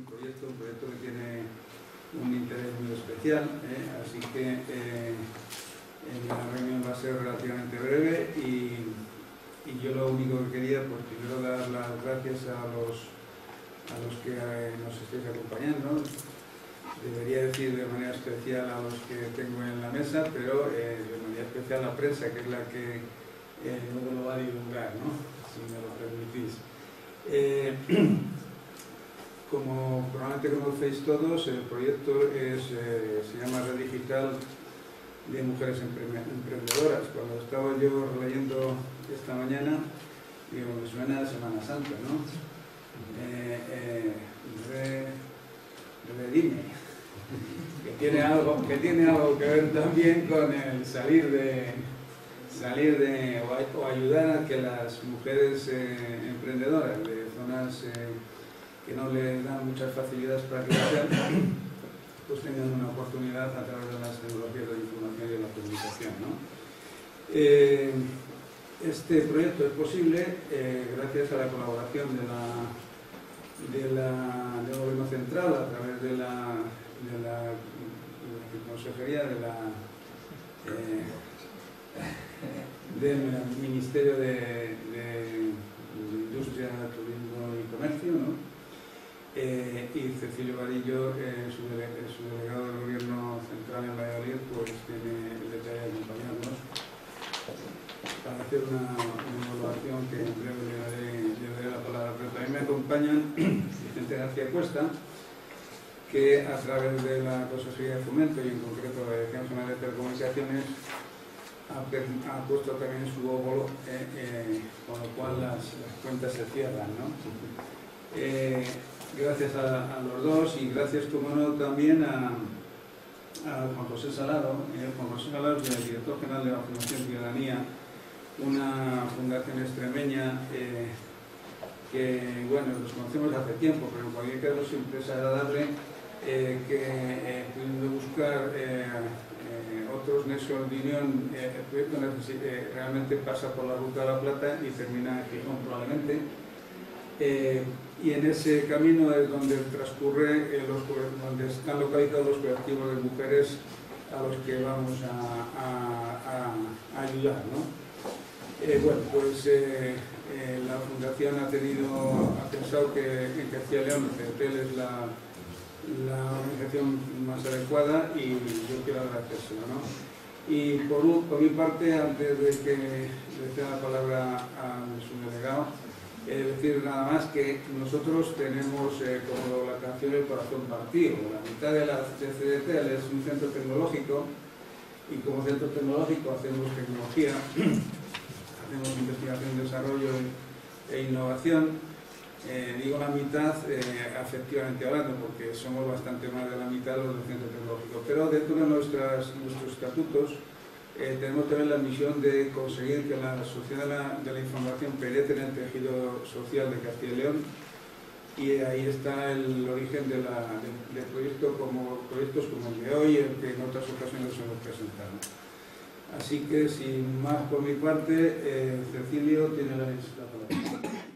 un proyecto que tiene un interés muy especial, así que la reunión va a ser relativamente breve y yo lo único que quería, pues primero dar las gracias a los que nos estéis acompañando. Debería decir de manera especial a los que tengo en la mesa, pero de manera especial a la prensa, que es la que luego lo va a divulgar, ¿no? Si me lo permitís. Como probablemente conocéis todos, el proyecto se llama Red Digital de Mujeres Emprendedoras. Cuando estaba yo leyendo esta mañana, digo, me suena a Semana Santa, ¿no? Redime, que tiene algo que ver también con el salir de o ayudar a que las mujeres emprendedoras de zonas que no les dan muchas facilidades para crecer, pues tengan una oportunidad a través de las tecnologías de la información y de la comunicación, ¿no? Este proyecto es posible gracias a la colaboración del Gobierno Central a través de la Consejería del Ministerio de Industria, Turismo y Comercio, ¿no? Y Cecilio Vadillo, su delegado del Gobierno Central en Valladolid, pues tiene el detalle de acompañarnos para hacer una evaluación que en breve le daré la palabra. Pero también me acompañan Vicente García Cuesta, que a través de la Consejería de Fomento y en concreto la Dirección General de Telecomunicaciones ha puesto también su óvulo, con lo cual las cuentas se cierran, ¿no? Gracias a los dos y gracias, como no, también a Juan José Salado. Juan José Salado es el director general de la Fundación Ciudadanía, una fundación extremeña que, bueno, nos conocemos hace tiempo, pero en cualquier caso siempre es agradable que pudiendo buscar otros nexos de unión, el proyecto realmente pasa por la Ruta de la Plata y termina en Gijón probablemente. Y en ese camino es donde transcurre, donde están localizados los colectivos de mujeres a los que vamos a ayudar, ¿no? Bueno, pues la Fundación ha pensado que en Castilla y León CETEL es la organización más adecuada y yo quiero agradecérselo, ¿no? Y por mi parte, antes de que le dé la palabra a su delegado, decir nada más que nosotros tenemos, como la canción, el corazón partido. La mitad de CETEL es un centro tecnológico y como centro tecnológico hacemos tecnología, hacemos investigación, desarrollo e innovación. Digo la mitad afectivamente hablando, porque somos bastante más de la mitad los del centro tecnológico, pero dentro de nuestros estatutos tenemos también la misión de conseguir que la sociedad de la información penetre en el tejido social de Castilla y León, y ahí está el origen de proyectos como el de hoy, el que en otras ocasiones hemos presentado. Así que, sin más por mi parte, Cecilio tiene la palabra.